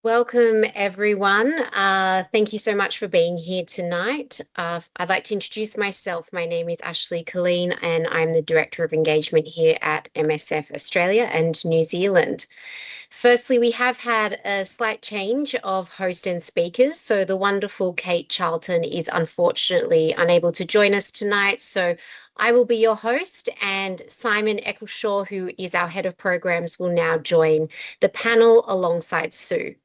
Welcome, everyone. Thank you so much for being here tonight. I'd like to introduce myself. My name is Ashley Colleen, and I'm the Director of Engagement here at MSF Australia and New Zealand. Firstly, we have had a slight change of host and speakers. So the wonderful Kate Charlton is unfortunately unable to join us tonight. So I will be your host, and Simon Eccleshaw, who is our Head of Programs, will now join the panel alongside Sue.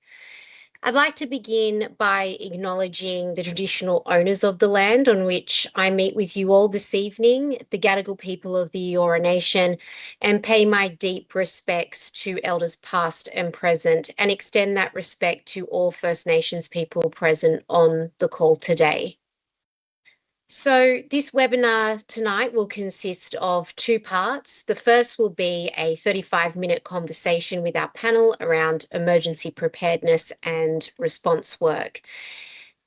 I'd like to begin by acknowledging the traditional owners of the land on which I meet with you all this evening, the Gadigal people of the Eora Nation, and pay my deep respects to elders past and present, and extend that respect to all First Nations people present on the call today. So this webinar tonight will consist of two parts. The first will be a 35-minute conversation with our panel around emergency preparedness and response work.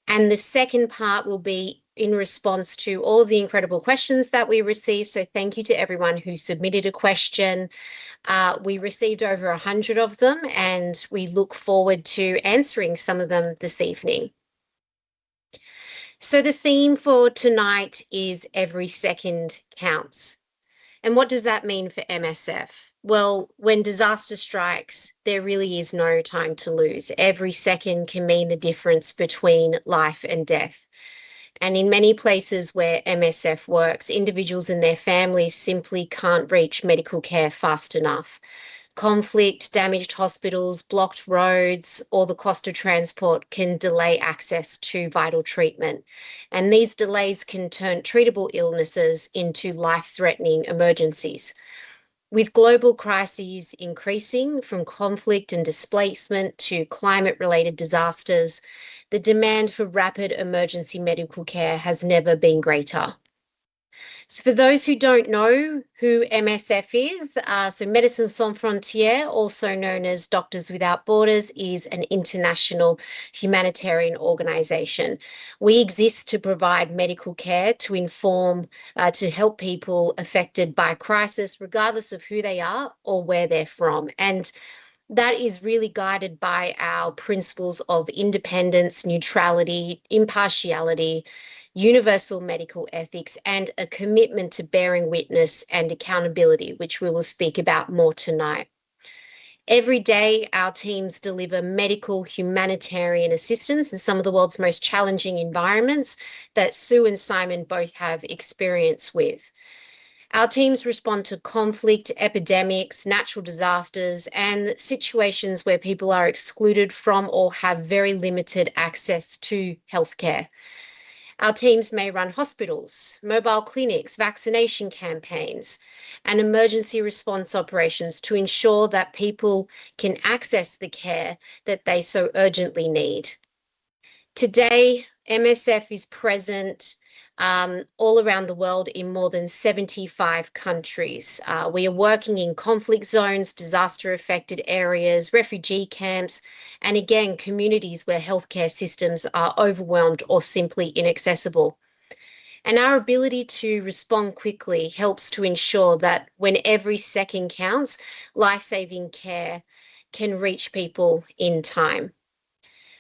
And the second part will be in response to all of the incredible questions that we received. So thank you to everyone who submitted a question. We received over 100 of them, and we look forward to answering some of them this evening. So the theme for tonight is every second counts. And what does that mean for MSF? Well, when disaster strikes, there really is no time to lose. Every second can mean the difference between life and death. And in many places where MSF works, individuals and their families simply can't reach medical care fast enough. Conflict, damaged hospitals, blocked roads, or the cost of transport can delay access to vital treatment. And these delays can turn treatable illnesses into life-threatening emergencies. With global crises increasing from conflict and displacement to climate-related disasters, the demand for rapid emergency medical care has never been greater. So for those who don't know who MSF is, so Médecins Sans Frontières, also known as Doctors Without Borders, is an international humanitarian organisation. We exist to provide medical care, to inform, to help people affected by crisis, regardless of who they are or where they're from. And that is really guided by our principles of independence, neutrality, impartiality, universal medical ethics, and a commitment to bearing witness and accountability, which we will speak about more tonight. Every day, our teams deliver medical humanitarian assistance in some of the world's most challenging environments that Sue and Simon both have experience with. Our teams respond to conflict, epidemics, natural disasters, and situations where people are excluded from or have very limited access to healthcare. Our teams may run hospitals, mobile clinics, vaccination campaigns, and emergency response operations to ensure that people can access the care that they so urgently need. Today, MSF is present all around the world in more than 75 countries. We are working in conflict zones, disaster-affected areas, refugee camps, and again, communities where healthcare systems are overwhelmed or simply inaccessible. And our ability to respond quickly helps to ensure that when every second counts, life-saving care can reach people in time.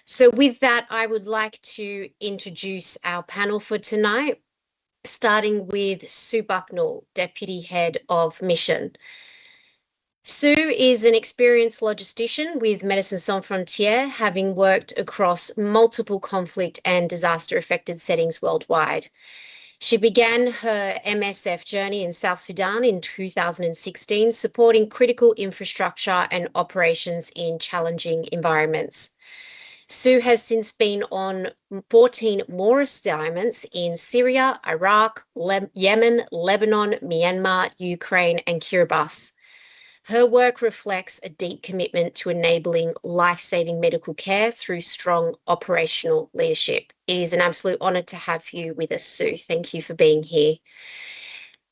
So with that, I would like to introduce our panel for tonight, starting with Sue Bucknell, Deputy Head of Mission. Sue is an experienced logistician with Médecins Sans Frontières, having worked across multiple conflict and disaster-affected settings worldwide. She began her MSF journey in South Sudan in 2016, supporting critical infrastructure and operations in challenging environments. Sue has since been on 14 more assignments in Syria, Iraq, Yemen, Lebanon, Myanmar, Ukraine, and Kiribati. Her work reflects a deep commitment to enabling life-saving medical care through strong operational leadership. It is an absolute honour to have you with us, Sue. Thank you for being here.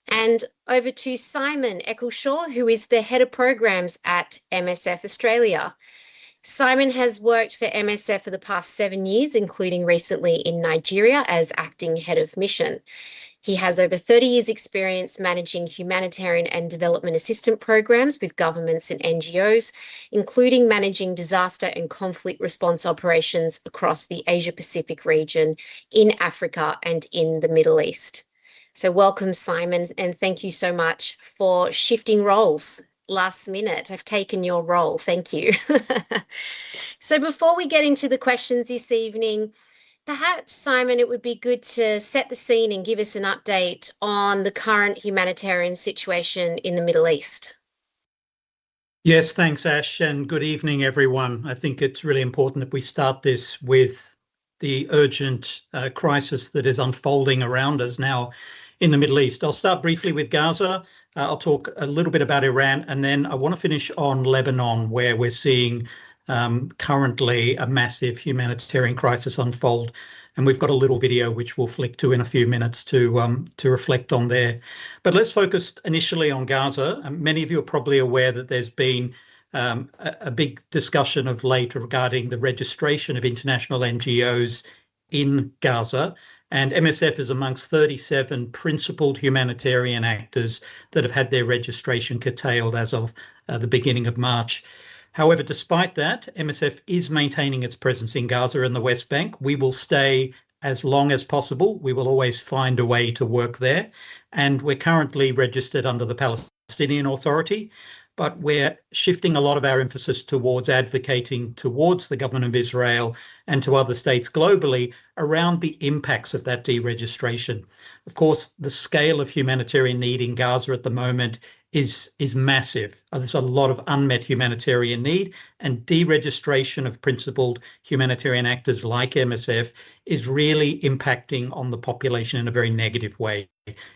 And over to Simon Eccleshaw, who is the Head of Programs at MSF Australia. Simon has worked for MSF for the past 7 years, including recently in Nigeria as acting head of mission. He has over 30 years' experience managing humanitarian and development assistance programs with governments and NGOs, including managing disaster and conflict response operations across the Asia-Pacific region, in Africa and in the Middle East. So welcome, Simon, and thank you so much for shifting roles last minute. I've taken your role. Thank you. So before we get into the questions this evening, perhaps, Simon, it would be good to set the scene and give us an update on the current humanitarian situation in the Middle East. Yes, thanks, Ash, and good evening, everyone. I think it's really important that we start this with the urgent crisis that is unfolding around us now in the Middle East. I'll start briefly with Gaza. I'll talk a little bit about Iran, and then I want to finish on Lebanon, where we're seeing currently a massive humanitarian crisis unfold. And we've got a little video which we'll flick to in a few minutes to reflect on there. But let's focus initially on Gaza. Many of you are probably aware that there's been a big discussion of late regarding the registration of international NGOs in Gaza. And MSF is amongst 37 principled humanitarian actors that have had their registration curtailed as of the beginning of March. However, despite that, MSF is maintaining its presence in Gaza and the West Bank. We will stay as long as possible. We will always find a way to work there. And we're currently registered under the Palestinian Authority, but we're shifting a lot of our emphasis towards advocating towards the government of Israel and to other states globally around the impacts of that deregistration. Of course, the scale of humanitarian need in Gaza at the moment is massive. There's a lot of unmet humanitarian need, and deregistration of principled humanitarian actors like MSF is really impacting on the population in a very negative way.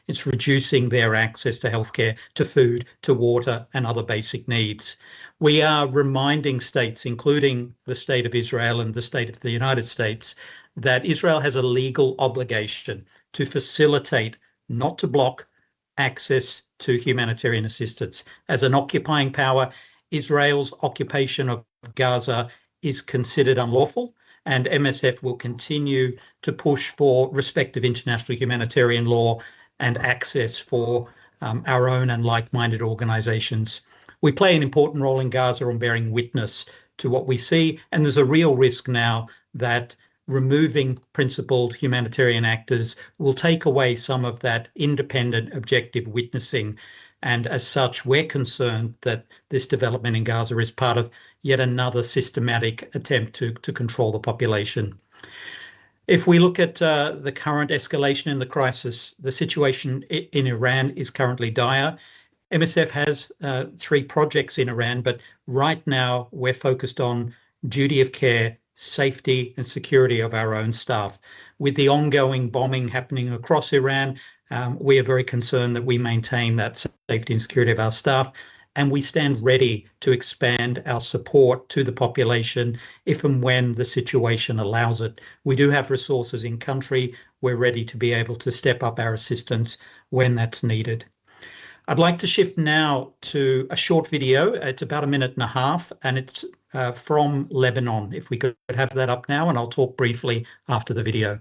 It's reducing their access to healthcare, to food, to water, and other basic needs. We are reminding states, including the state of Israel and the state of the United States, that Israel has a legal obligation to facilitate, not to block, access to humanitarian assistance. As an occupying power, Israel's occupation of Gaza is considered unlawful, and MSF will continue to push for respect of international humanitarian law and access for our own and like-minded organizations. We play an important role in Gaza on bearing witness to what we see, and there's a real risk now that removing principled humanitarian actors will take away some of that independent, objective witnessing. And as such, we're concerned that this development in Gaza is part of yet another systematic attempt to control the population. If we look at the current escalation in the crisis, the situation in Iran is currently dire. MSF has 3 projects in Iran, but right now we're focused on duty of care, safety and security of our own staff. With the ongoing bombing happening across Iran, we are very concerned that we maintain that safety and security of our staff, and we stand ready to expand our support to the population if and when the situation allows it. We do have resources in country. We're ready to be able to step up our assistance when that's needed. I'd like to shift now to a short video. It's about 1.5 minutes, and it's from Lebanon. If we could have that up now, and I'll talk briefly after the video.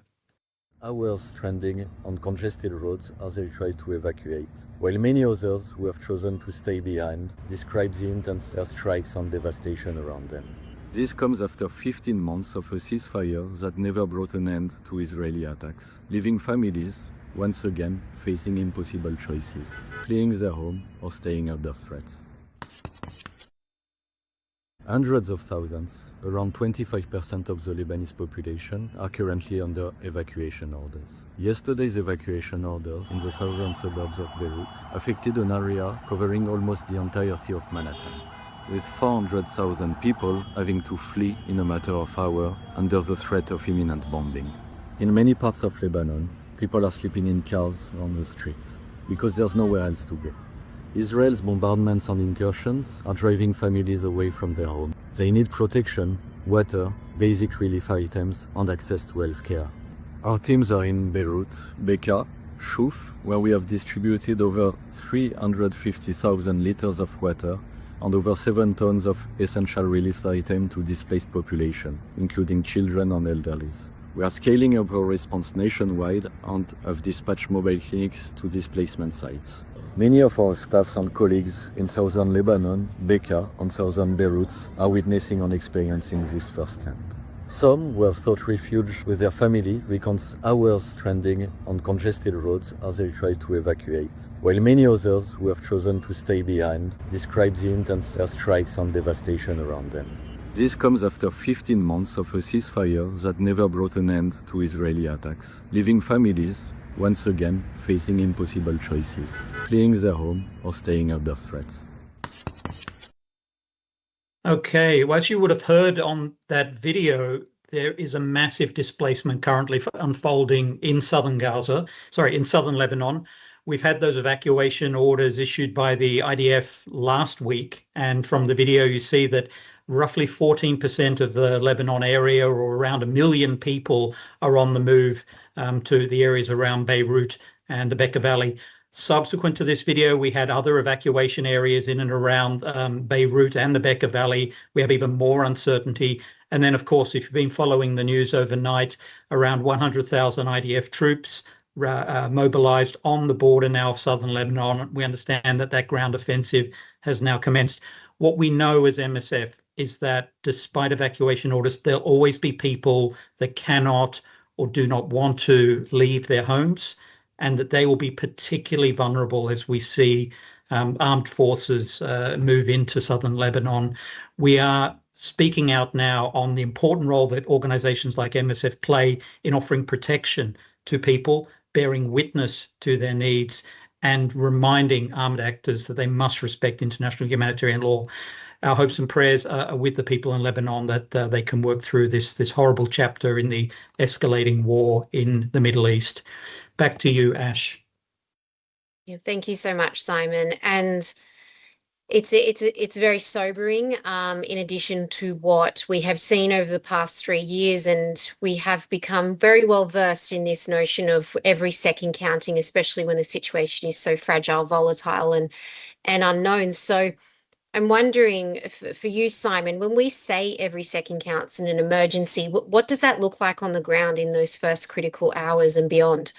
Hours stranding on congested roads as they try to evacuate, while many others who have chosen to stay behind describe the intense airstrikes and devastation around them. This comes after 15 months of a ceasefire that never brought an end to Israeli attacks, leaving families once again facing impossible choices, fleeing their home or staying under threat. Hundreds of thousands, around 25% of the Lebanese population, are currently under evacuation orders. Yesterday's evacuation orders in the southern suburbs of Beirut affected an area covering almost the entirety of Manhattan, with 400,000 people having to flee in a matter of hours under the threat of imminent bombing. In many parts of Lebanon, people are sleeping in cars on the streets because there's nowhere else to go. Israel's bombardments and incursions are driving families away from their home. They need protection, water, basic relief items, and access to healthcare. Our teams are in Beirut, Bekaa, Shuf, where we have distributed over 350,000 liters of water and over 7 tons of essential relief items to displaced population, including children and elderly. We are scaling up our response nationwide and have dispatched mobile clinics to displacement sites. Many of our staffs and colleagues in southern Lebanon, Bekaa, and southern Beirut are witnessing and experiencing this firsthand. Some who have sought refuge with their family recount hours stranding on congested roads as they try to evacuate, while many others who have chosen to stay behind describe the intense airstrikes and devastation around them. This comes after 15 months of a ceasefire that never brought an end to Israeli attacks, leaving families once again facing impossible choices, fleeing their home or staying under threat. Okay, well, as you would have heard on that video, there is a massive displacement currently unfolding in southern Lebanon. We've had those evacuation orders issued by the IDF last week, and from the video you see that roughly 14% of the Lebanon area, or around 1 million people, are on the move to the areas around Beirut and the Bekaa Valley. Subsequent to this video, we had other evacuation areas in and around Beirut and the Bekaa Valley. We have even more uncertainty. And then, of course, if you've been following the news overnight, around 100,000 IDF troops mobilized on the border now of southern Lebanon. We understand that that ground offensive has now commenced. What we know as MSF is that despite evacuation orders, there'll always be people that cannot or do not want to leave their homes, and that they will be particularly vulnerable as we see armed forces move into southern Lebanon. We are speaking out now on the important role that organizations like MSF play in offering protection to people, bearing witness to their needs, and reminding armed actors that they must respect international humanitarian law. Our hopes and prayers are with the people in Lebanon that they can work through this horrible chapter in the escalating war in the Middle East. Back to you, Ash. Yeah, thank you so much, Simon. And it's very sobering, in addition to what we have seen over the past 3 years, and we have become very well versed in this notion of every second counting, especially when the situation is so fragile, volatile, and unknown. So I'm wondering, for you, Simon, when we say every second counts in an emergency, what does that look like on the ground in those first critical hours and beyond?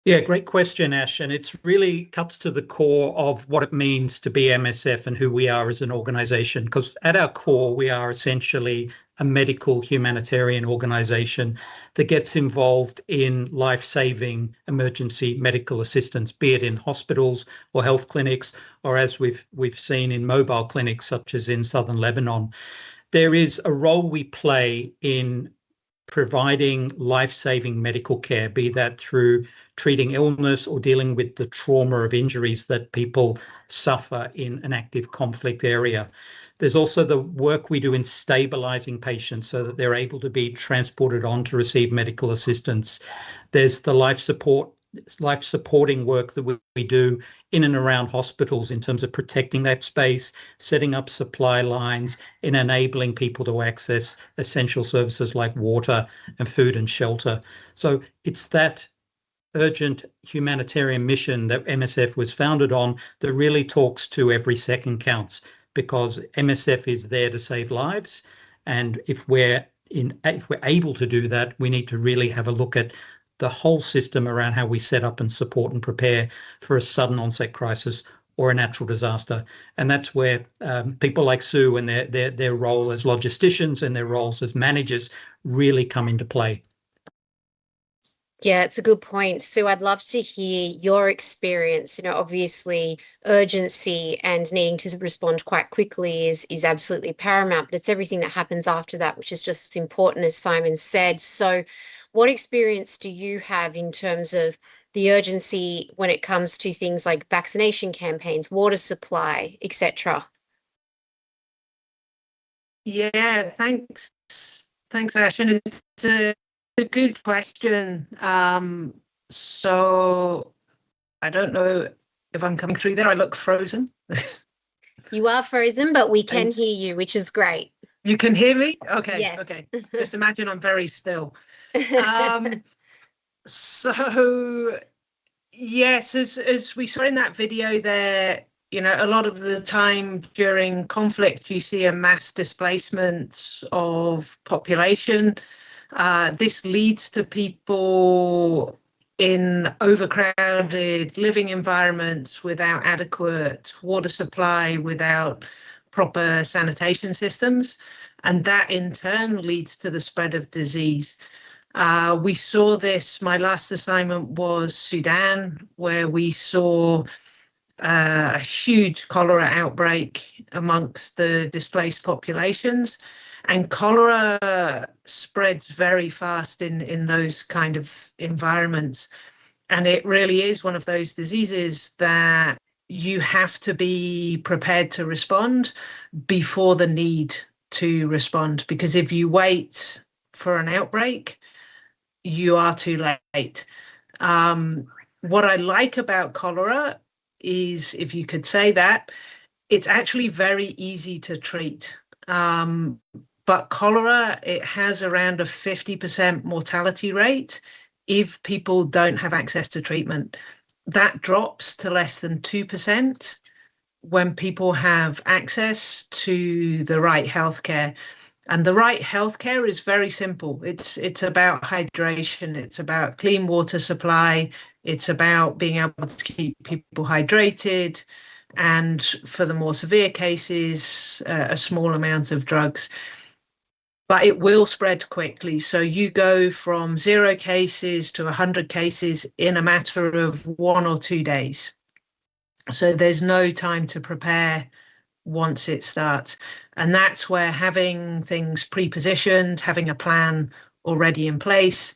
Yeah, great question, Ash. And it's really cuts to the core of what it means to be MSF and who we are as an organization. Because at our core, we are essentially a medical humanitarian organization that gets involved in life-saving emergency medical assistance, be it in hospitals or health clinics, or as we've seen in mobile clinics, such as in southern Lebanon. There is a role we play in providing life-saving medical care, be that through treating illness or dealing with the trauma of injuries that people suffer in an active conflict area. There's also the work we do in stabilizing patients so that they're able to be transported on to receive medical assistance. There's the life supporting work that we do in and around hospitals in terms of protecting that space, setting up supply lines, and enabling people to access essential services like water and food and shelter. So it's that urgent humanitarian mission that MSF was founded on that really talks to every second counts, because MSF is there to save lives. And if we're able to do that, we need to really have a look at the whole system around how we set up and support and prepare for a sudden onset crisis or a natural disaster. And that's where people like Sue and their role as logisticians and their roles as managers really come into play. Yeah, it's a good point. Sue, I'd love to hear your experience. Obviously urgency and needing to respond quite quickly is absolutely paramount, but it's everything that happens after that, which is just as important, as Simon said. So what experience do you have in terms of the urgency when it comes to things like vaccination campaigns, water supply, etc.? Yeah, thanks, Ash. And it's a good question. So I don't know if I'm coming through there. I look frozen. You are frozen, but we can hear you, which is great. You can hear me? Okay. Yes. Okay. Just imagine I'm very still. So yes, as we saw in that video there, a lot of the time during conflict, you see a mass displacement of population. This leads to people in overcrowded living environments without adequate water supply, without proper sanitation systems. And that in turn leads to the spread of disease. We saw this, my last assignment was Sudan, where we saw a huge cholera outbreak amongst the displaced populations. And cholera spreads very fast in those kind of environments. And it really is one of those diseases that you have to be prepared to respond before the need to respond. Because if you wait for an outbreak, you are too late. What I like about cholera is, if you could say that, it's actually very easy to treat. But cholera, it has around a 50% mortality rate if people don't have access to treatment. That drops to less than 2% when people have access to the right healthcare. And the right healthcare is very simple. It's about hydration. It's about clean water supply. It's about being able to keep people hydrated. And for the more severe cases, a small amount of drugs. But it will spread quickly. So you go from 0 cases to 100 cases in a matter of 1 or 2 days. So there's no time to prepare once it starts. And that's where having things pre-positioned, having a plan already in place.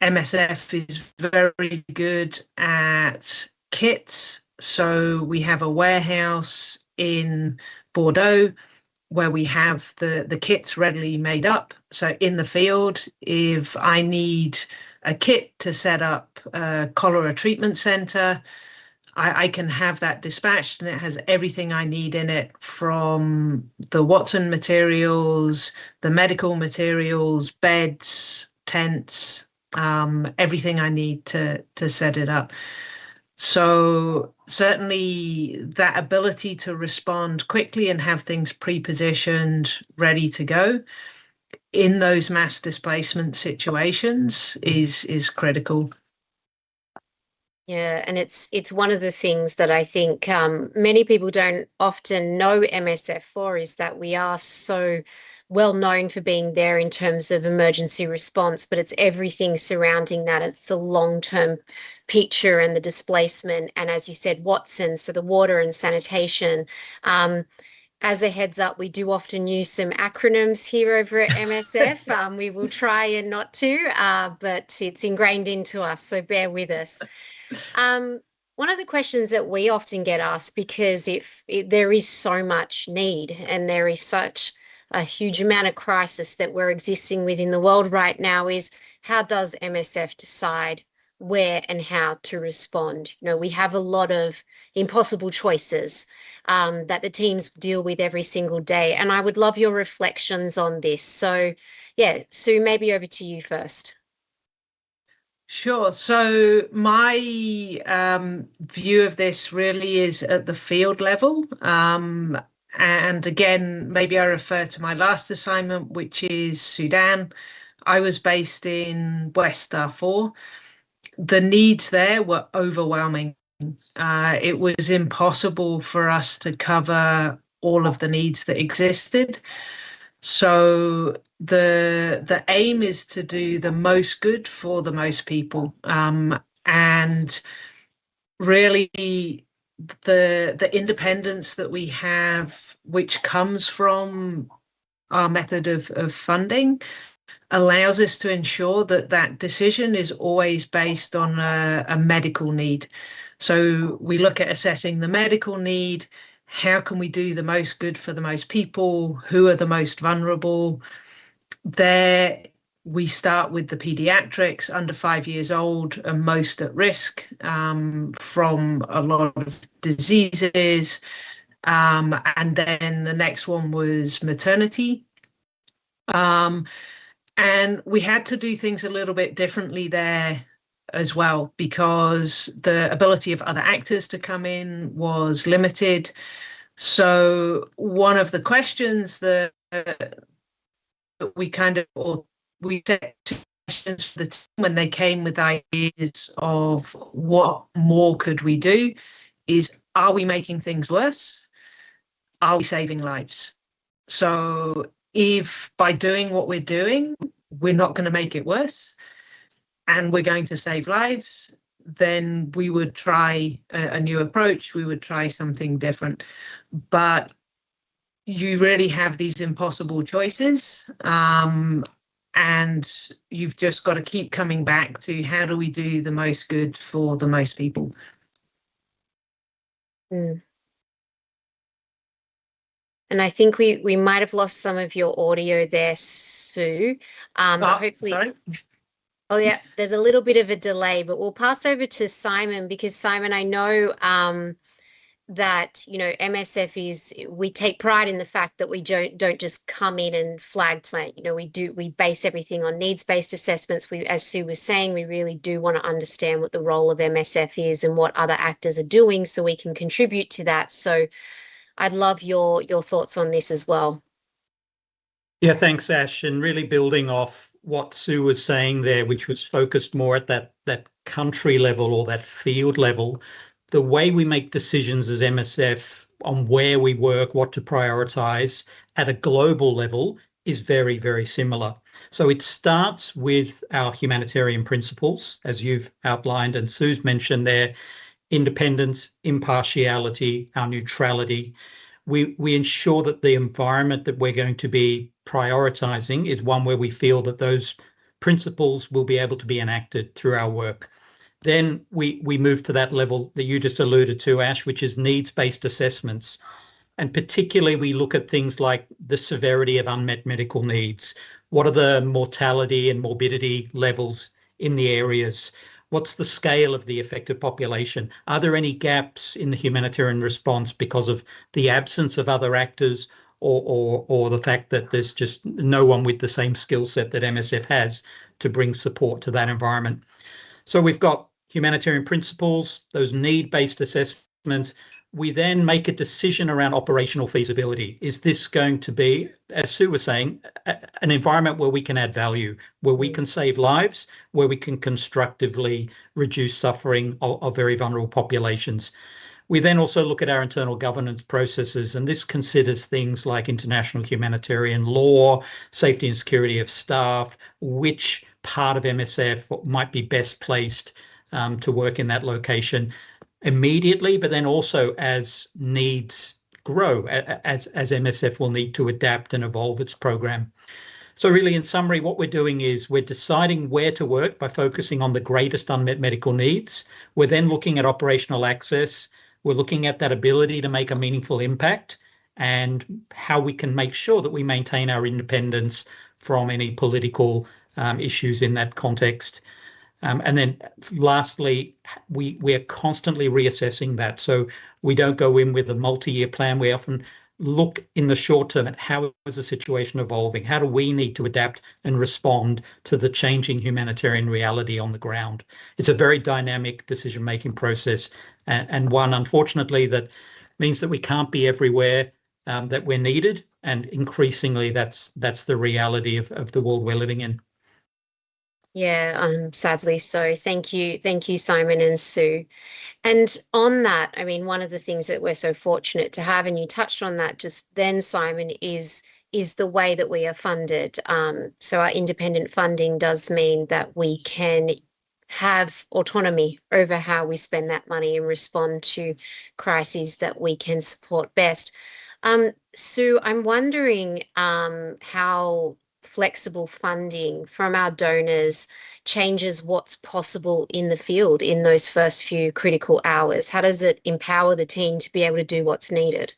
MSF is very good at kits. So we have a warehouse in Bordeaux where we have the kits readily made up. So in the field, if I need a kit to set up a cholera treatment center, I can have that dispatched, and it has everything I need in it, from the Watson materials, the medical materials, beds, tents, everything I need to set it up. So certainly that ability to respond quickly and have things pre-positioned, ready to go in those mass displacement situations is critical. Yeah, and it's one of the things that I think many people don't often know MSF for, is that we are so well known for being there in terms of emergency response, but it's everything surrounding that. It's the long-term picture and the displacement, and as you said, Watson, so the water and sanitation. As a heads up, we do often use some acronyms here over at MSF. We will try and not to, but it's ingrained into us, so bear with us. One of the questions that we often get asked, because if there is so much need and there is such a huge amount of crisis that we're existing within the world right now, is how does MSF decide where and how to respond? We have a lot of impossible choices that the teams deal with every single day, and I would love your reflections on this. So yeah, Sue, maybe over to you first. Sure. So my view of this really is at the field level. And again, maybe I refer to my last assignment, which is Sudan. I was based in West Darfur. The needs there were overwhelming. It was impossible for us to cover all of the needs that existed. So the aim is to do the most good for the most people. And really the independence that we have, which comes from our method of funding, allows us to ensure that that decision is always based on a medical need. So we look at assessing the medical need. How can we do the most good for the most people? Who are the most vulnerable? There we start with the pediatrics under 5 years old and most at risk from a lot of diseases. And then the next one was maternity. And we had to do things a little bit differently there as well, because the ability of other actors to come in was limited. So one of the questions that we set two questions for the team when they came with ideas of what more could we do is, are we making things worse? Are we saving lives? So if by doing what we're doing, we're not going to make it worse and we're going to save lives, then we would try a new approach. We would try something different. But you really have these impossible choices. And you've just got to keep coming back to, how do we do the most good for the most people? Mm. And I think we might have lost some of your audio there, Sue. Hopefully. Sorry. Oh yeah, there's a little bit of a delay, but we'll pass over to Simon, because Simon, I know that, you know, MSF we take pride in the fact that we don't just come in and flag plant. You know, we base everything on needs-based assessments. As Sue was saying, we really do want to understand what the role of MSF is and what other actors are doing so we can contribute to that. So I'd love your thoughts on this as well. Yeah, thanks, Ash. And really building off what Sue was saying there, which was focused more at that country level or that field level, the way we make decisions as MSF on where we work, what to prioritize at a global level is very, very similar. So it starts with our humanitarian principles, as you've outlined and Sue's mentioned there: independence, impartiality, our neutrality. We ensure that the environment that we're going to be prioritizing is one where we feel that those principles will be able to be enacted through our work. Then we move to that level that you just alluded to, Ash, which is needs-based assessments. And particularly we look at things like the severity of unmet medical needs. What are the mortality and morbidity levels in the areas? What's the scale of the affected population? Are there any gaps in the humanitarian response because of the absence of other actors or the fact that there's just no one with the same skill set that MSF has to bring support to that environment? So we've got humanitarian principles, those need-based assessments. We then make a decision around operational feasibility. Is this going to be, as Sue was saying, an environment where we can add value, where we can save lives, where we can constructively reduce suffering of very vulnerable populations? We then also look at our internal governance processes, and this considers things like international humanitarian law, safety and security of staff, which part of MSF might be best placed to work in that location immediately, but then also as needs grow, as MSF will need to adapt and evolve its program. So really, in summary, what we're doing is we're deciding where to work by focusing on the greatest unmet medical needs. We're then looking at operational access. We're looking at that ability to make a meaningful impact and how we can make sure that we maintain our independence from any political issues in that context. And then lastly, we are constantly reassessing that. So we don't go in with a multi-year plan. We often look in the short term at how is the situation evolving? How do we need to adapt and respond to the changing humanitarian reality on the ground? It's a very dynamic decision-making process, and one, unfortunately, that means that we can't be everywhere that we're needed. And increasingly, that's the reality of the world we're living in. Yeah, sadly so. Thank you, Simon and Sue. And on that, I mean, one of the things that we're so fortunate to have, and you touched on that just then, Simon, is the way that we are funded. So our independent funding does mean that we can have autonomy over how we spend that money and respond to crises that we can support best. Sue, I'm wondering how flexible funding from our donors changes what's possible in the field in those first few critical hours. How does it empower the team to be able to do what's needed?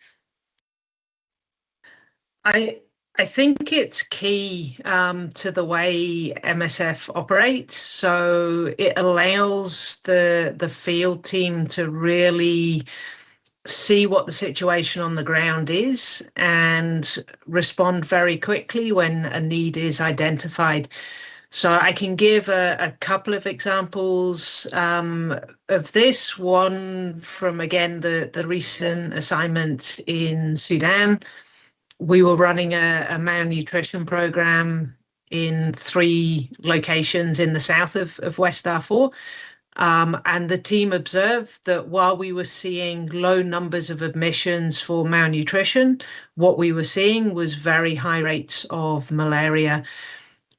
I think it's key to the way MSF operates. So it allows the field team to really see what the situation on the ground is and respond very quickly when a need is identified. So I can give a couple of examples of this. One from, again, the recent assignment in Sudan. We were running a malnutrition program in 3 locations in the south of West Darfur. And the team observed that while we were seeing low numbers of admissions for malnutrition, what we were seeing was very high rates of malaria.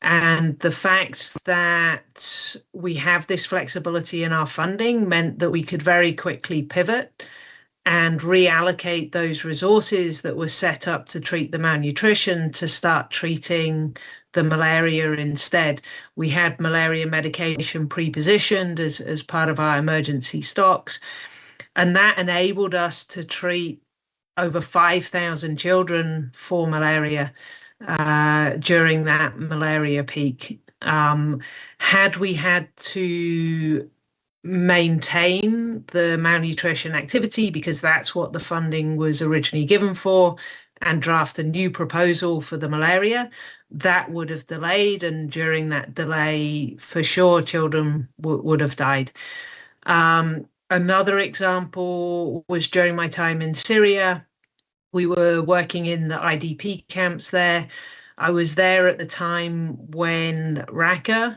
And the fact that we have this flexibility in our funding meant that we could very quickly pivot and reallocate those resources that were set up to treat the malnutrition to start treating the malaria instead. We had malaria medication pre-positioned as part of our emergency stocks, and that enabled us to treat over 5,000 children for malaria during that malaria peak. Had we had to maintain the malnutrition activity, because that's what the funding was originally given for, and draft a new proposal for the malaria, that would have delayed, and during that delay, for sure, children would have died. Another example was during my time in Syria. We were working in the IDP camps there. I was there at the time when Raqqa,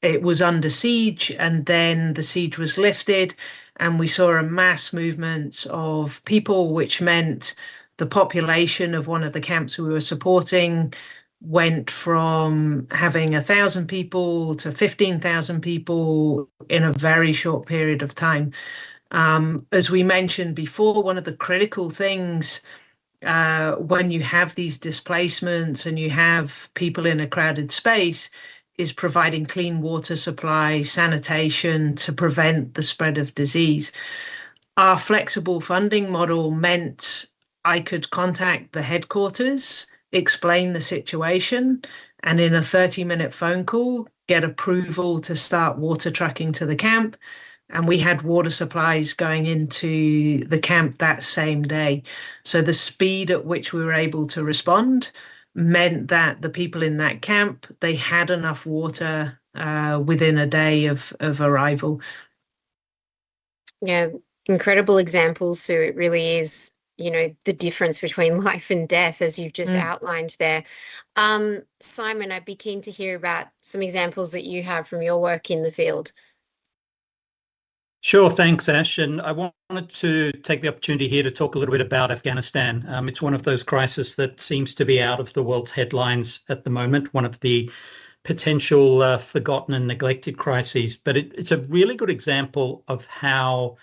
it was under siege, and then the siege was lifted, and we saw a mass movement of people, which meant the population of one of the camps we were supporting went from having 1,000 people to 15,000 people in a very short period of time. As we mentioned before, one of the critical things when you have these displacements and you have people in a crowded space is providing clean water supply, sanitation to prevent the spread of disease. Our flexible funding model meant I could contact the headquarters, explain the situation, and in a 30-minute phone call, get approval to start water trucking to the camp. And we had water supplies going into the camp that same day. So the speed at which we were able to respond meant that the people in that camp, they had enough water within a day of arrival. Yeah, incredible examples, Sue. It really is, the difference between life and death, as you've just outlined there. Simon, I'd be keen to hear about some examples that you have from your work in the field. Sure, thanks, Ash. And I wanted to take the opportunity here to talk a little bit about Afghanistan. It's one of those crises that seems to be out of the world's headlines at the moment, one of the potential forgotten and neglected crises. But it's a really good example of how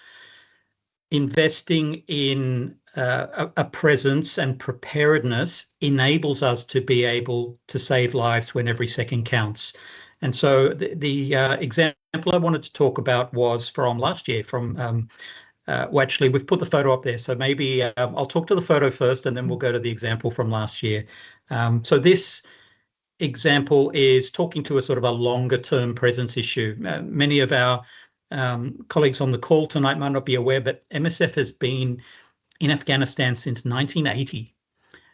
investing in a presence and preparedness enables us to be able to save lives when every second counts. And so the example I wanted to talk about was from last year, well, actually, we've put the photo up there. So maybe I'll talk to the photo first, and then we'll go to the example from last year. So this example is talking to a sort of a longer term presence issue. Many of our colleagues on the call tonight might not be aware, but MSF has been in Afghanistan since 1980.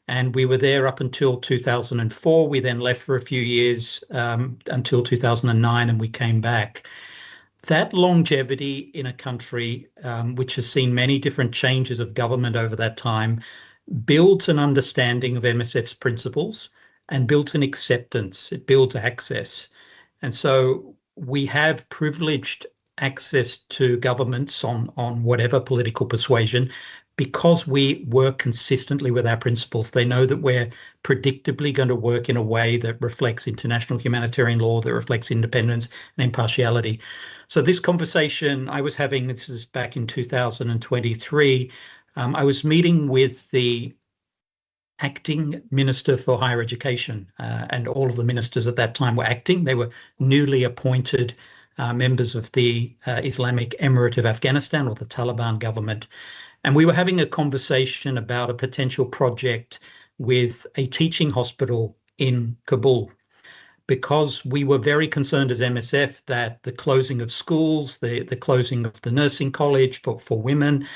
And we were there up until 2004. We then left for a few years until 2009, and we came back. That longevity in a country which has seen many different changes of government over that time builds an understanding of MSF's principles and builds an acceptance. It builds access. And so we have privileged access to governments on whatever political persuasion, because we work consistently with our principles. They know that we're predictably going to work in a way that reflects international humanitarian law, that reflects independence and impartiality. So this conversation I was having, this is back in 2023, I was meeting with the acting Minister for Higher Education, and all of the ministers at that time were acting. They were newly appointed members of the Islamic Emirate of Afghanistan, or the Taliban government. And we were having a conversation about a potential project with a teaching hospital in Kabul, because we were very concerned as MSF that the closing of schools, the closing of the nursing college for women,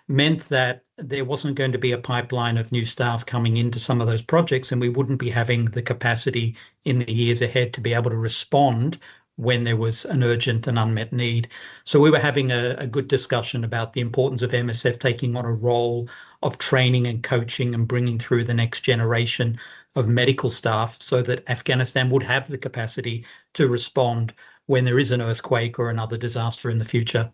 meant that there wasn't going to be a pipeline of new staff coming into some of those projects, and we wouldn't be having the capacity in the years ahead to be able to respond when there was an urgent and unmet need. So we were having a good discussion about the importance of MSF taking on a role of training and coaching and bringing through the next generation of medical staff so that Afghanistan would have the capacity to respond when there is an earthquake or another disaster in the future.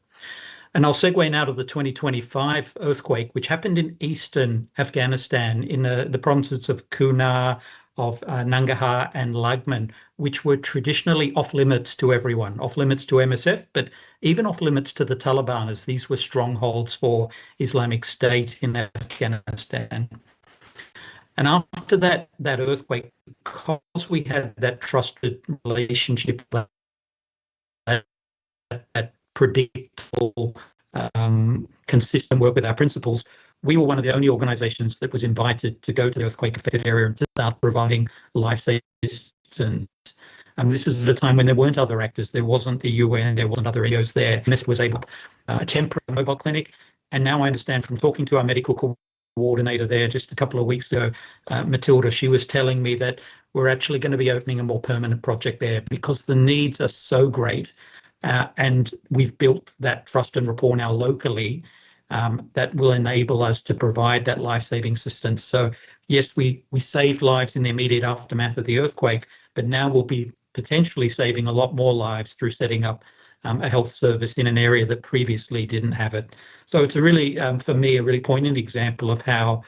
And I'll segue now to the 2025 earthquake, which happened in eastern Afghanistan in the provinces of Kunar, of Nangarhar and Lagman, which were traditionally off limits to everyone, off limits to MSF, but even off limits to the Taliban, as these were strongholds for Islamic State in Afghanistan. And after that earthquake, because we had that trusted relationship, that predictable, consistent work with our principals, we were one of the only organizations that was invited to go to the earthquake-affected area and to start providing life-saving assistance. And this was at a time when there weren't other actors. There wasn't the UN, there wasn't other NGOs there. NIST was able to a temporary mobile clinic. And now I understand from talking to our medical coordinator there just a couple of weeks ago, Matilda, she was telling me that we're actually going to be opening a more permanent project there because the needs are so great. And we've built that trust and rapport now locally that will enable us to provide that life-saving assistance. So yes, we saved lives in the immediate aftermath of the earthquake, but now we'll be potentially saving a lot more lives through setting up a health service in an area that previously didn't have it. So it's a really, for me, a really poignant example of how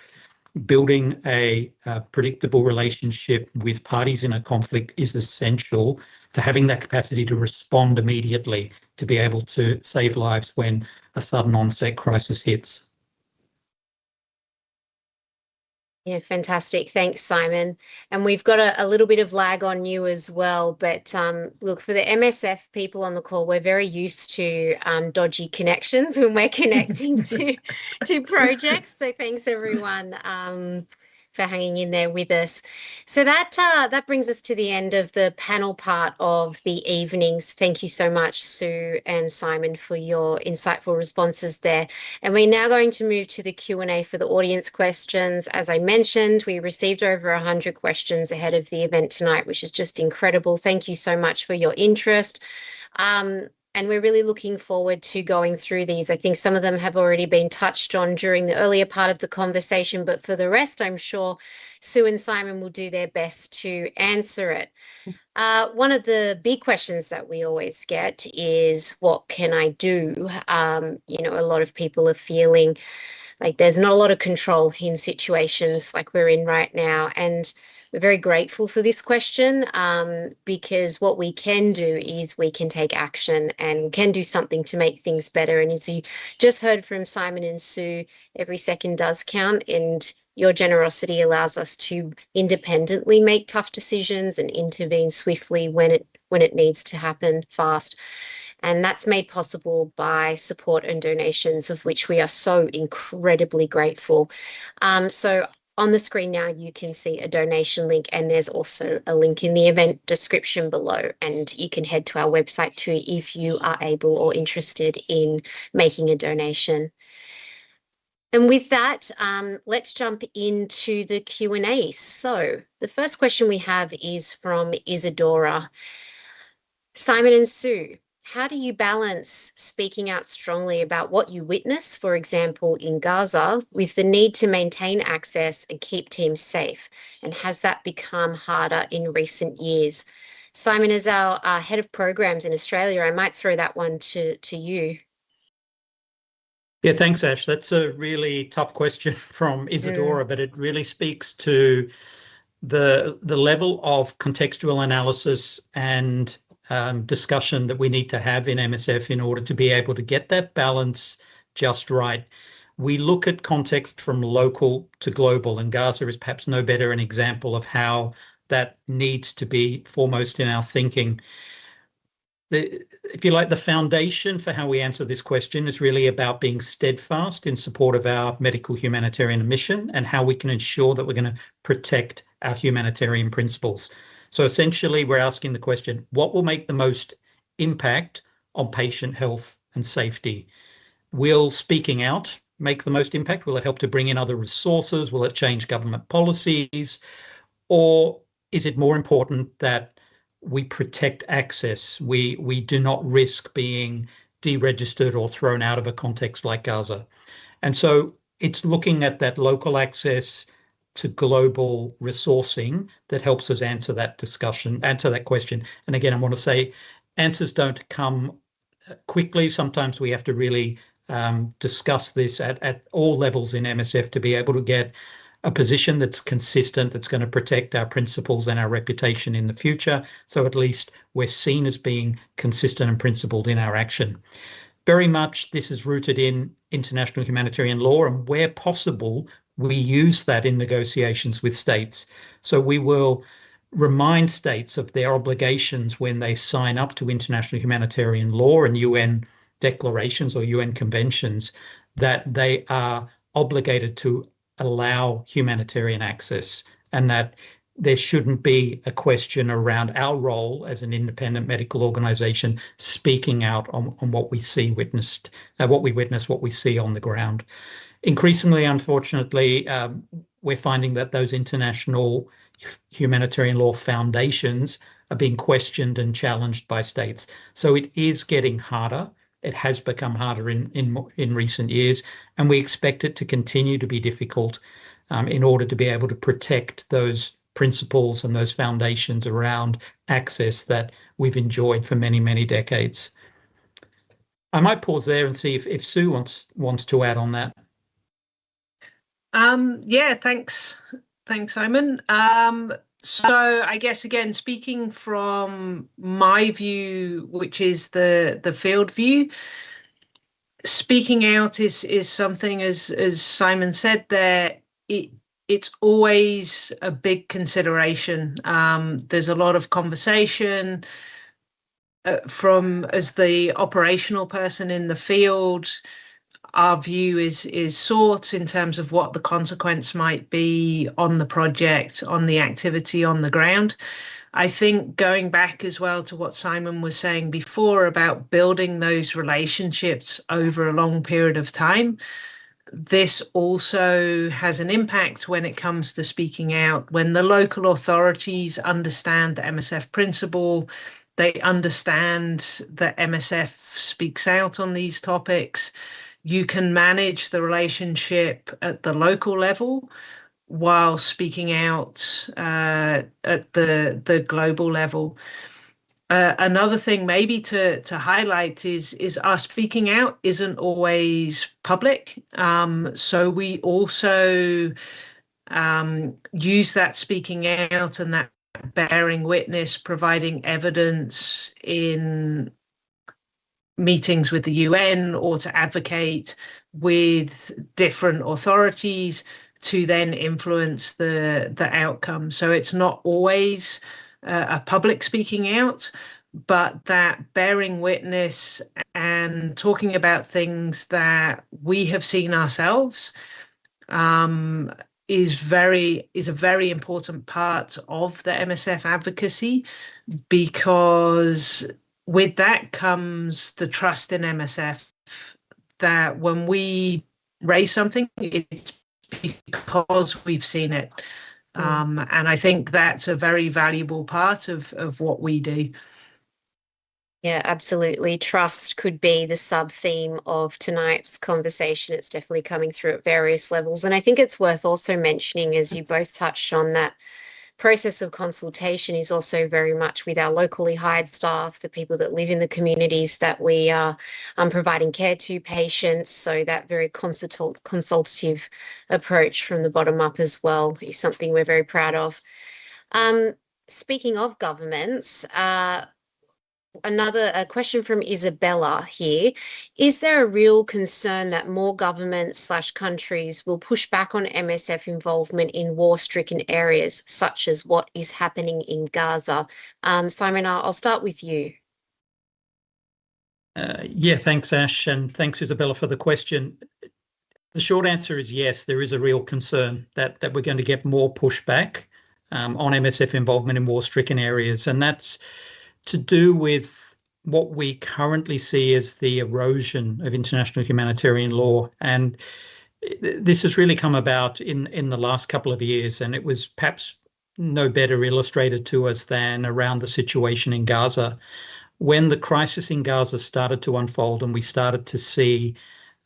building a predictable relationship with parties in a conflict is essential to having that capacity to respond immediately, to be able to save lives when a sudden onset crisis hits. Yeah, fantastic. Thanks, Simon. And we've got a little bit of lag on you as well. But look, for the MSF people on the call, we're very used to dodgy connections when we're connecting to projects. So thanks, everyone, for hanging in there with us. So that brings us to the end of the panel part of the evenings. Thank you so much, Sue and Simon, for your insightful responses there. And we're now going to move to the Q&A for the audience questions. As I mentioned, we received over 100 questions ahead of the event tonight, which is just incredible. Thank you so much for your interest. And we're really looking forward to going through these. I think some of them have already been touched on during the earlier part of the conversation, but for the rest, I'm sure Sue and Simon will do their best to answer it. One of the big questions that we always get is, what can I do? A lot of people are feeling like there's not a lot of control in situations like we're in right now. And we're very grateful for this question because what we can do is we can take action and can do something to make things better. And as you just heard from Simon and Sue, every second does count, and your generosity allows us to independently make tough decisions and intervene swiftly when it needs to happen fast. And that's made possible by support and donations, of which we are so incredibly grateful. So on the screen now, you can see a donation link, and there's also a link in the event description below. And you can head to our website too if you are able or interested in making a donation. And with that, let's jump into the Q&A. So the first question we have is from Isadora. Simon and Sue, how do you balance speaking out strongly about what you witness, for example, in Gaza, with the need to maintain access and keep teams safe? And has that become harder in recent years? Simon, as our head of programs in Australia, I might throw that one to you. Yeah, thanks, Ash. That's a really tough question from Isadora, but it really speaks to the level of contextual analysis and discussion that we need to have in MSF in order to be able to get that balance just right. We look at context from local to global, and Gaza is perhaps no better an example of how that needs to be foremost in our thinking. If you like, the foundation for how we answer this question is really about being steadfast in support of our medical humanitarian mission and how we can ensure that we're going to protect our humanitarian principles. So essentially, we're asking the question, what will make the most impact on patient health and safety? Will speaking out make the most impact? Will it help to bring in other resources? Will it change government policies? Or is it more important that we protect access? We do not risk being deregistered or thrown out of a context like Gaza. And so it's looking at that local access to global resourcing that helps us answer that question. And again, I want to say answers don't come quickly. Sometimes we have to really discuss this at all levels in MSF to be able to get a position that's consistent, that's going to protect our principles and our reputation in the future. So at least we're seen as being consistent and principled in our action. Very much this is rooted in international humanitarian law, and where possible, we use that in negotiations with states. So we will remind states of their obligations when they sign up to international humanitarian law and UN declarations or UN conventions, that they are obligated to allow humanitarian access, and that there shouldn't be a question around our role as an independent medical organization speaking out on what we see witnessed, what we see on the ground. Increasingly, unfortunately, we're finding that those international humanitarian law foundations are being questioned and challenged by states. So it is getting harder. It has become harder in recent years, and we expect it to continue to be difficult in order to be able to protect those principles and those foundations around access that we've enjoyed for many, many decades. I might pause there and see if Sue wants to add on that. Yeah, thanks, Simon. So I guess, again, speaking from my view, which is the field view, speaking out is something, as Simon said there, it's always a big consideration. There's a lot of conversation as the operational person in the field. Our view is sought in terms of what the consequence might be on the project, on the activity on the ground. I think going back as well to what Simon was saying before about building those relationships over a long period of time, this also has an impact when it comes to speaking out. When the local authorities understand the MSF principle, they understand that MSF speaks out on these topics. You can manage the relationship at the local level while speaking out at the global level. Another thing maybe to highlight is our speaking out isn't always public. So we also use that speaking out and that bearing witness, providing evidence in meetings with the UN or to advocate with different authorities to then influence the outcome. So it's not always a public speaking out, but that bearing witness and talking about things that we have seen ourselves is a very important part of the MSF advocacy, because with that comes the trust in MSF that when we raise something, it's because we've seen it. And I think that's a very valuable part of what we do. Yeah, absolutely. Trust could be the sub-theme of tonight's conversation. It's definitely coming through at various levels. And I think it's worth also mentioning, as you both touched on, that process of consultation is also very much with our locally hired staff, the people that live in the communities that we are providing care to, patients. So that very consultative approach from the bottom up as well is something we're very proud of. Speaking of governments, a question from Isabella here. Is there a real concern that more governments/countries will push back on MSF involvement in war-stricken areas, such as what is happening in Gaza? Simon, I'll start with you. Yeah, thanks, Ash, and thanks, Isabella, for the question. The short answer is yes, there is a real concern that we're going to get more pushback on MSF involvement in war-stricken areas, and that's to do with what we currently see is the erosion of international humanitarian law. And this has really come about in the last couple of years, and it was perhaps no better illustrated to us than around the situation in Gaza. When the crisis in Gaza started to unfold and we started to see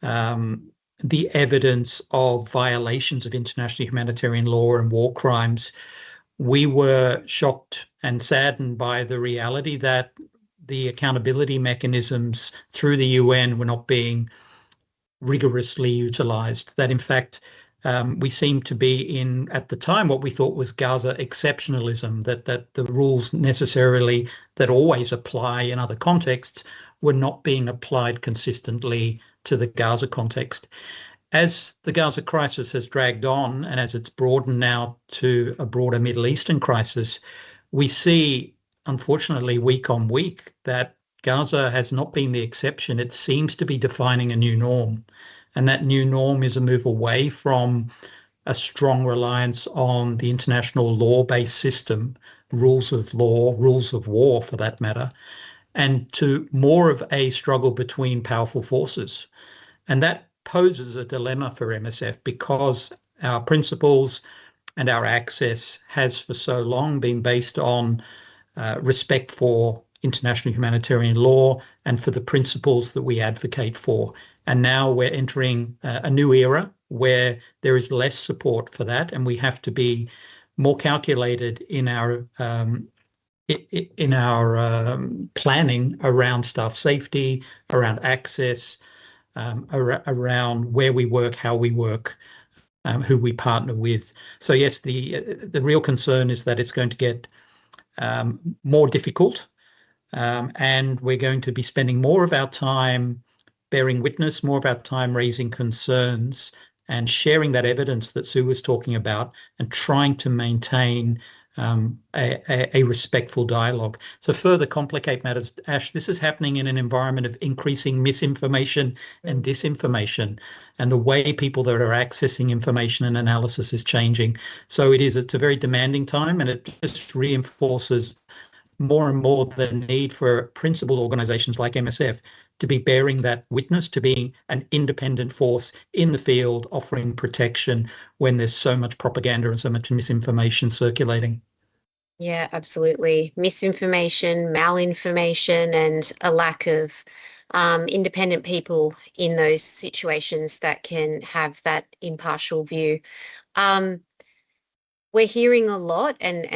the evidence of violations of international humanitarian law and war crimes, we were shocked and saddened by the reality that the accountability mechanisms through the UN were not being rigorously utilized, that in fact we seemed to be in, at the time, what we thought was Gaza exceptionalism, that the rules necessarily that always apply in other contexts were not being applied consistently to the Gaza context. As the Gaza crisis has dragged on and as it's broadened now to a broader Middle Eastern crisis, we see, unfortunately, week on week, that Gaza has not been the exception. It seems to be defining a new norm. And that new norm is a move away from a strong reliance on the international law-based system, rules of law, rules of war for that matter, and to more of a struggle between powerful forces. And that poses a dilemma for MSF because our principles and our access has for so long been based on respect for international humanitarian law and for the principles that we advocate for. And now we're entering a new era where there is less support for that, and we have to be more calculated in our planning around staff safety, around access, around where we work, how we work, who we partner with. So yes, the real concern is that it's going to get more difficult, and we're going to be spending more of our time bearing witness, more of our time raising concerns and sharing that evidence that Sue was talking about and trying to maintain a respectful dialogue. So further complicate matters, Ash, this is happening in an environment of increasing misinformation and disinformation, and the way people that are accessing information and analysis is changing. So it's a very demanding time, and it just reinforces more and more the need for principled organizations like MSF to be bearing that witness, to being an independent force in the field, offering protection when there's so much propaganda and so much misinformation circulating. Yeah, absolutely. Misinformation, malinformation, and a lack of independent people in those situations that can have that impartial view. We're hearing a lot, and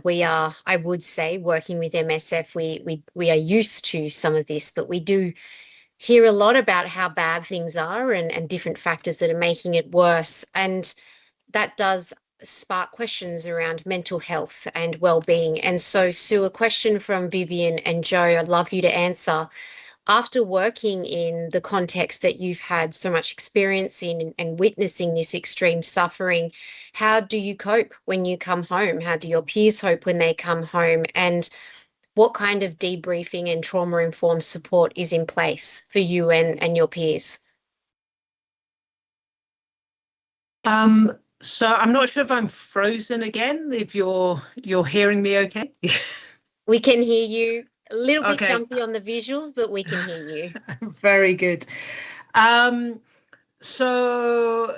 we are, I would say, working with MSF, we are used to some of this, but we do hear a lot about how bad things are and different factors that are making it worse. And that does spark questions around mental health and well-being. And so, Sue, a question from Vivian and Joe, I'd love you to answer. After working in the context that you've had so much experience in and witnessing this extreme suffering, how do you cope when you come home? How do your peers cope when they come home? And what kind of debriefing and trauma-informed support is in place for you and your peers? So I'm not sure if I'm frozen again, if you're hearing me okay. We can hear you. A little bit jumpy on the visuals, but we can hear you. Very good. So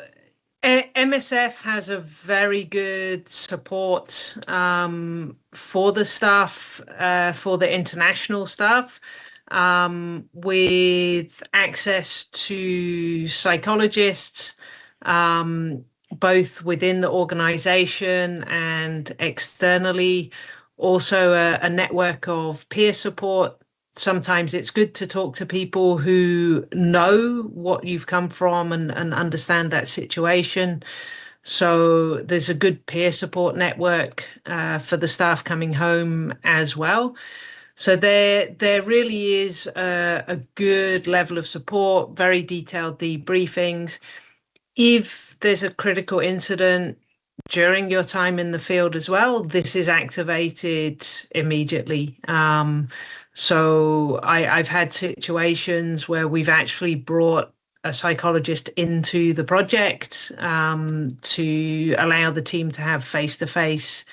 MSF has a very good support for the staff, for the international staff, with access to psychologists, both within the organization and externally. Also a network of peer support. Sometimes it's good to talk to people who know what you've come from and understand that situation. So there's a good peer support network for the staff coming home as well. So there really is a good level of support, very detailed debriefings. If there's a critical incident during your time in the field as well, this is activated immediately. So I've had situations where we've actually brought a psychologist into the project to allow the team to have face-to-face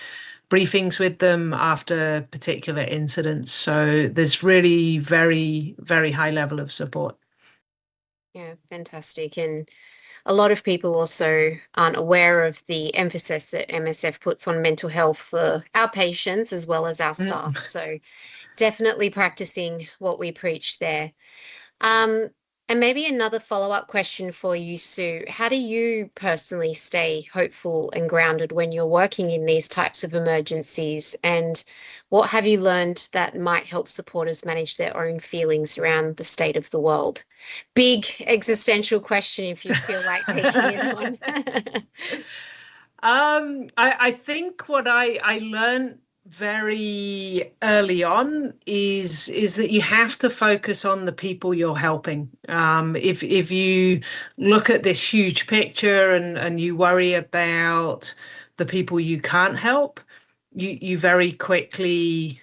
briefings with them after particular incidents. So there's really very, very high level of support. Yeah, fantastic. And a lot of people also aren't aware of the emphasis that MSF puts on mental health for our patients as well as our staff. So definitely practicing what we preach there. And maybe another follow-up question for you, Sue. How do you personally stay hopeful and grounded when you're working in these types of emergencies? And what have you learned that might help supporters manage their own feelings around the state of the world? Big existential question if you feel like taking it on. I think what I learned very early on is that you have to focus on the people you're helping. If you look at this huge picture and you worry about the people you can't help, you very quickly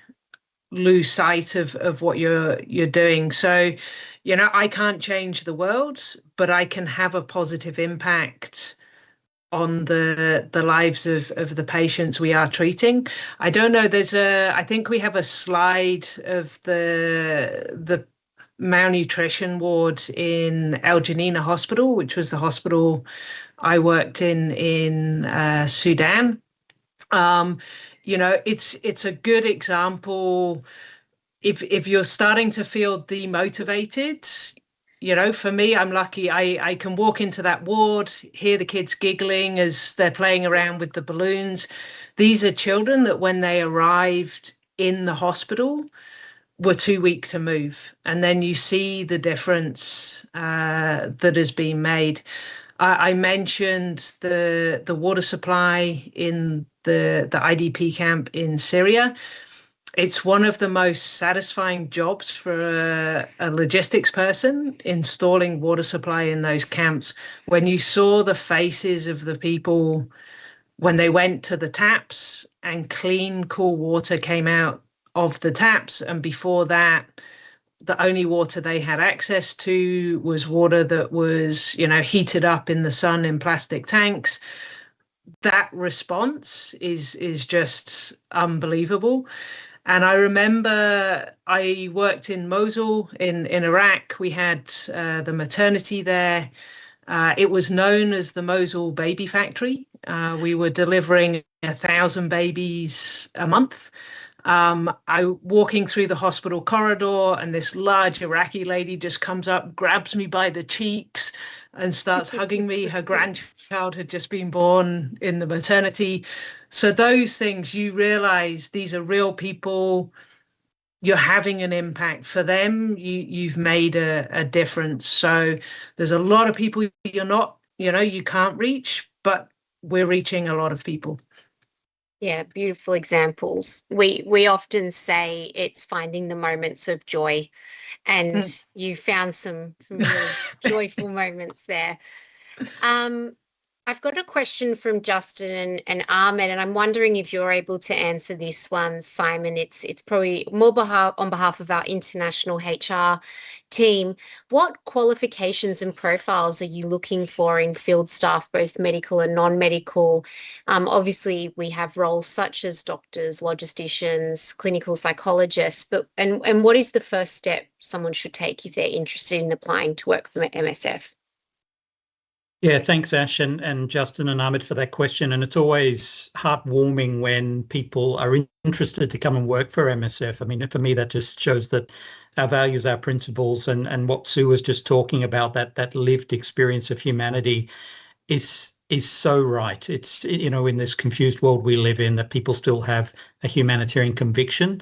lose sight of what you're doing. So, I can't change the world, but I can have a positive impact on the lives of the patients we are treating. I don't know, I think we have a slide of the malnutrition ward in El Janina Hospital, which was the hospital I worked in Sudan. It's a good example. If you're starting to feel demotivated, for me, I'm lucky. I can walk into that ward, hear the kids giggling as they're playing around with the balloons. These are children that when they arrived in the hospital were too weak to move. And then you see the difference that has been made. I mentioned the water supply in the IDP camp in Syria. It's one of the most satisfying jobs for a logistics person, installing water supply in those camps. When you saw the faces of the people when they went to the taps and clean, cool water came out of the taps, and before that, the only water they had access to was water that was, heated up in the sun in plastic tanks. That response is just unbelievable. And I remember I worked in Mosul in Iraq. We had the maternity there. It was known as the Mosul Baby Factory. We were delivering 1,000 babies a month. I walking through the hospital corridor, and this large Iraqi lady just comes up, grabs me by the cheeks and starts hugging me. Her grandchild had just been born in the maternity. So those things, you realize these are real people. You're having an impact for them. You've made a difference. So there's a lot of people you're not, you can't reach, but we're reaching a lot of people. Yeah, beautiful examples. We often say it's finding the moments of joy, and you found some really joyful moments there. I've got a question from Justin and Ahmed, and I'm wondering if you're able to answer this one, Simon. It's probably more on behalf of our international HR team. What qualifications and profiles are you looking for in field staff, both medical and non-medical? Obviously, we have roles such as doctors, logisticians, clinical psychologists, but and what is the first step someone should take if they're interested in applying to work for MSF? Yeah, thanks, Ash and Justin and Ahmed for that question. And it's always heartwarming when people are interested to come and work for MSF. I mean, for me, that just shows that our values, our principles, and what Sue was just talking about, that lived experience of humanity is so right. It's, in this confused world we live in, that people still have a humanitarian conviction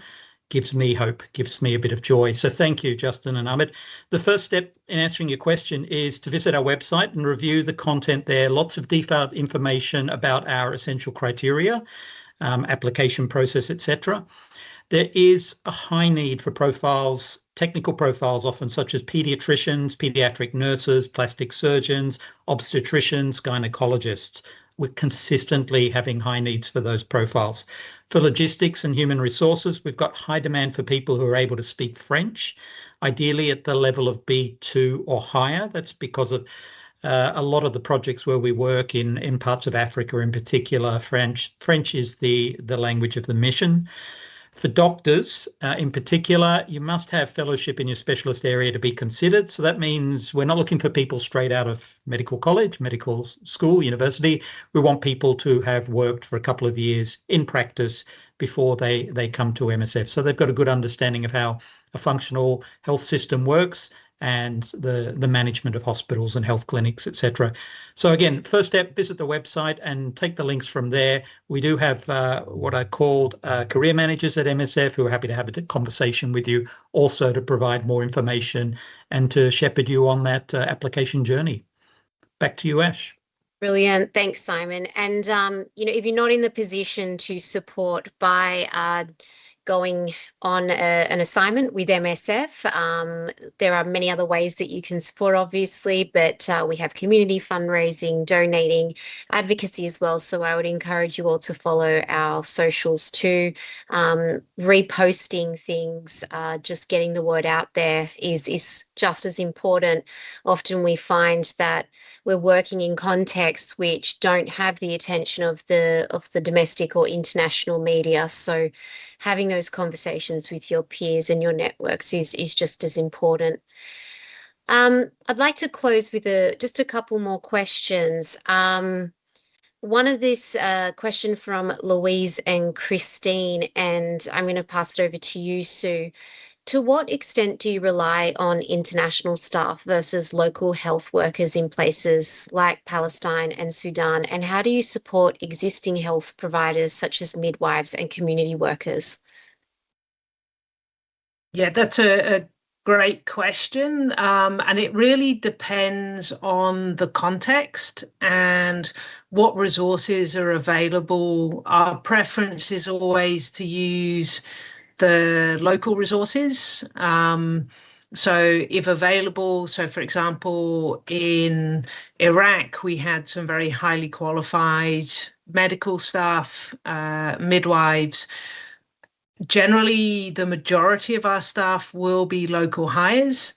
gives me hope, gives me a bit of joy. So thank you, Justin and Ahmed. The first step in answering your question is to visit our website and review the content there. Lots of detailed information about our essential criteria, application process, etc. There is a high need for profiles, technical profiles often, such as pediatricians, pediatric nurses, plastic surgeons, obstetricians, gynecologists. We're consistently having high needs for those profiles. For logistics and human resources, we've got high demand for people who are able to speak French, ideally at the level of B2 or higher. That's because of a lot of the projects where we work in parts of Africa in particular, French is the language of the mission. For doctors, in particular, you must have fellowship in your specialist area to be considered. So that means we're not looking for people straight out of medical college, medical school, university. We want people to have worked for a couple of years in practice before they come to MSF. So they've got a good understanding of how a functional health system works and the management of hospitals and health clinics, etc. So again, first step, visit the website and take the links from there. We do have what I called career managers at MSF who are happy to have a conversation with you, also to provide more information and to shepherd you on that application journey. Back to you, Ash. Brilliant. Thanks, Simon. And, if you're not in the position to support by going on an assignment with MSF, there are many other ways that you can support, obviously, but we have community fundraising, donating, advocacy as well. So I would encourage you all to follow our socials too. Reposting things, just getting the word out there is just as important. Often we find that we're working in contexts which don't have the attention of the domestic or international media. So having those conversations with your peers and your networks is just as important. I'd like to close with just a couple more questions. One of this question from Louise and Christine, and I'm going to pass it over to you, Sue. To what extent do you rely on international staff versus local health workers in places like Palestine and Sudan? And how do you support existing health providers such as midwives and community workers? Yeah, that's a great question. And it really depends on the context and what resources are available. Our preference is always to use the local resources. So if available, so for example, in Iraq, we had some very highly qualified medical staff, midwives. Generally, the majority of our staff will be local hires,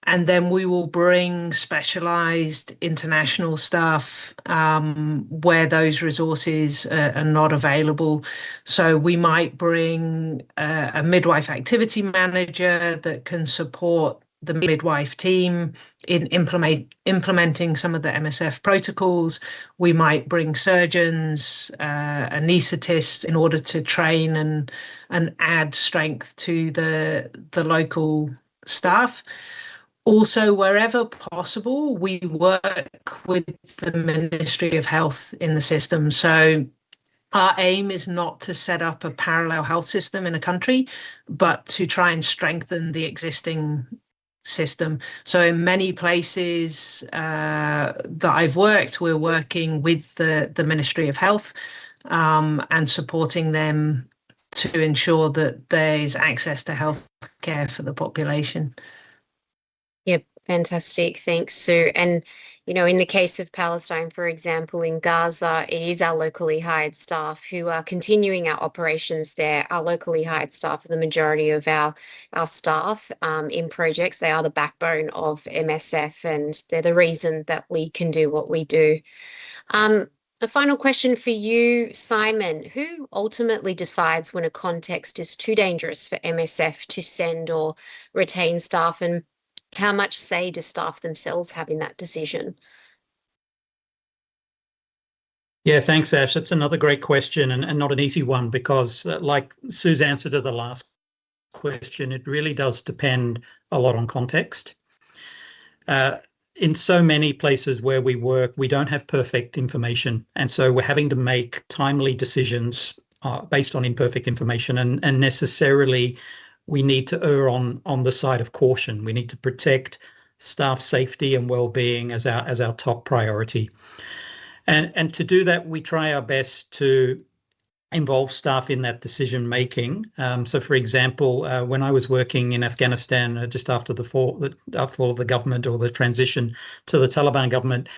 and then we will bring specialized international staff where those resources are not available. So we might bring a midwife activity manager that can support the midwife team in implementing some of the MSF protocols. We might bring surgeons, anaesthetists in order to train and add strength to the local staff. Also, wherever possible, we work with the Ministry of Health in the system. So our aim is not to set up a parallel health system in a country, but to try and strengthen the existing system. So in many places that I've worked, we're working with the Ministry of Health and supporting them to ensure that there's access to health care for the population. Yep, fantastic. Thanks, Sue. And, in the case of Palestine, for example, in Gaza, it is our locally hired staff who are continuing our operations there. Our locally hired staff are the majority of our staff in projects. They are the backbone of MSF, and they're the reason that we can do what we do. A final question for you, Simon. Who ultimately decides when a context is too dangerous for MSF to send or retain staff, and how much say do staff themselves have in that decision? Yeah, thanks, Ash. That's another great question and not an easy one because like Sue's answer to the last question, it really does depend a lot on context. In so many places where we work, we don't have perfect information. And so we're having to make timely decisions based on imperfect information, and necessarily we need to err on the side of caution. We need to protect staff safety and well-being as our top priority. And to do that, we try our best to involve staff in that decision making. So, for example, when I was working in Afghanistan just after the fall of the government or the transition to the Taliban government,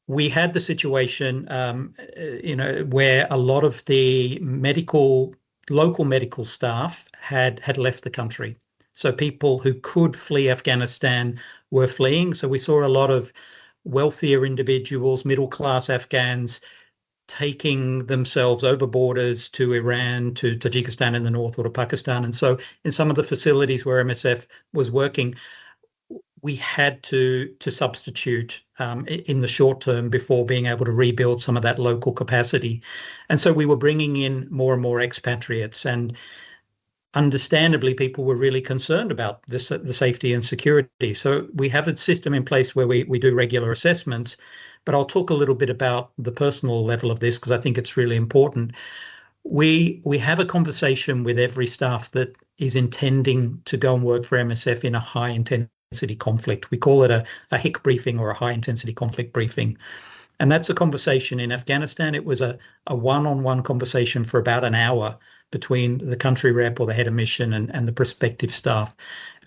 we had the situation, where a lot of the local medical staff had left the country. So people who could flee Afghanistan were fleeing. So we saw a lot of wealthier individuals, middle-class Afghans, taking themselves over borders to Iran, to Tajikistan in the north, or to Pakistan. And so in some of the facilities where MSF was working, we had to substitute in the short term before being able to rebuild some of that local capacity. And so we were bringing in more and more expatriates, and understandably, people were really concerned about this, the safety and security. So we have a system in place where we do regular assessments, but I'll talk a little bit about the personal level of this because I think it's really important. We have a conversation with every staff that is intending to go and work for MSF in a high intensity conflict. We call it a HIC briefing, or a high intensity conflict briefing. And that's a conversation. In Afghanistan, it was a one-on-one conversation for about an hour between the country rep or the head of mission and the prospective staff.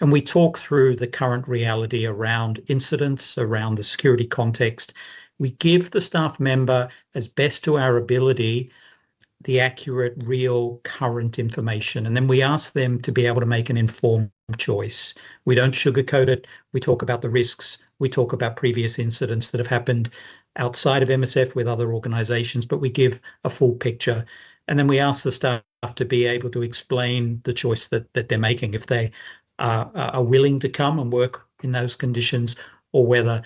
And we talk through the current reality around incidents, around the security context. We give the staff member, as best to our ability, the accurate, real, current information. And then we ask them to be able to make an informed choice. We don't sugarcoat it. We talk about the risks. We talk about previous incidents that have happened outside of MSF with other organizations, but we give a full picture. And then we ask the staff to be able to explain the choice that they're making, if they are willing to come and work in those conditions, or whether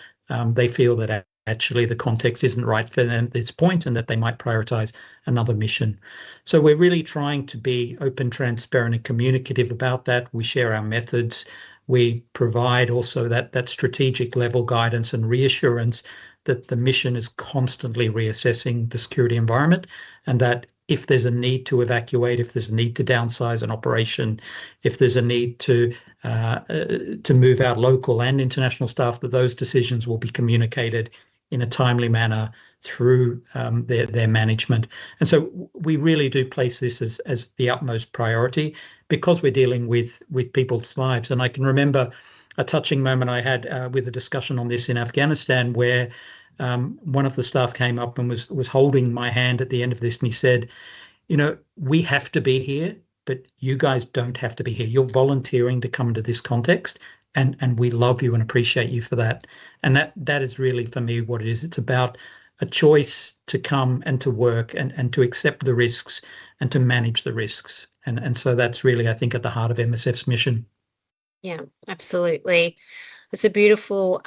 they feel that actually the context isn't right for them at this point and that they might prioritize another mission. So we're really trying to be open, transparent, and communicative about that. We share our methods. We provide also that strategic level guidance and reassurance that the mission is constantly reassessing the security environment, and that if there's a need to evacuate, if there's a need to downsize an operation, if there's a need to move out local and international staff, that those decisions will be communicated in a timely manner through their management. And so we really do place this as the utmost priority, because we're dealing with people's lives. And I can remember a touching moment I had with a discussion on this in Afghanistan, where one of the staff came up and was holding my hand at the end of this, and he said, we have to be here, but you guys don't have to be here. You're volunteering to come to this context, and we love you and appreciate you for that. And that is really, for me, what it is. It's about a choice to come and to work and to accept the risks and to manage the risks. And so that's really, I think, at the heart of MSF's mission. Yeah, absolutely. It's a beautiful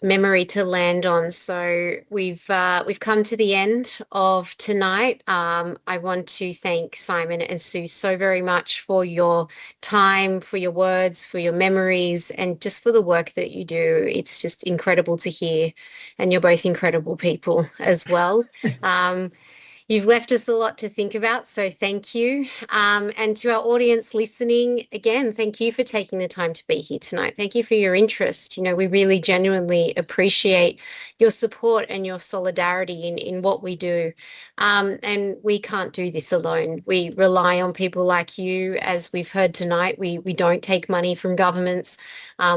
memory to land on. So we've come to the end of tonight. I want to thank Simon and Sue so very much for your time, for your words, for your memories, and just for the work that you do. It's just incredible to hear, and you're both incredible people as well. You've left us a lot to think about, so thank you. And to our audience listening, again, thank you for taking the time to be here tonight. Thank you for your interest. We really genuinely appreciate your support and your solidarity in what we do. And we can't do this alone. We rely on people like you. As we've heard tonight, we don't take money from governments.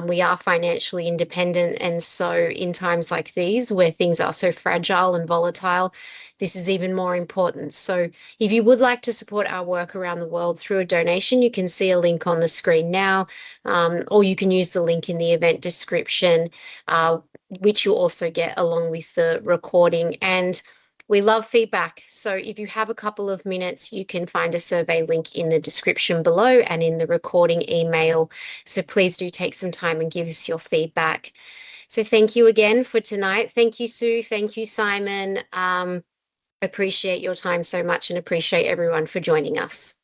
We are financially independent. And so in times like these, where things are so fragile and volatile, this is even more important. So if you would like to support our work around the world through a donation, you can see a link on the screen now, or you can use the link in the event description, which you'll also get along with the recording. And we love feedback. So if you have a couple of minutes, you can find a survey link in the description below and in the recording email. So please do take some time and give us your feedback. So thank you again for tonight. Thank you, Sue. Thank you, Simon. Appreciate your time so much, and appreciate everyone for joining us.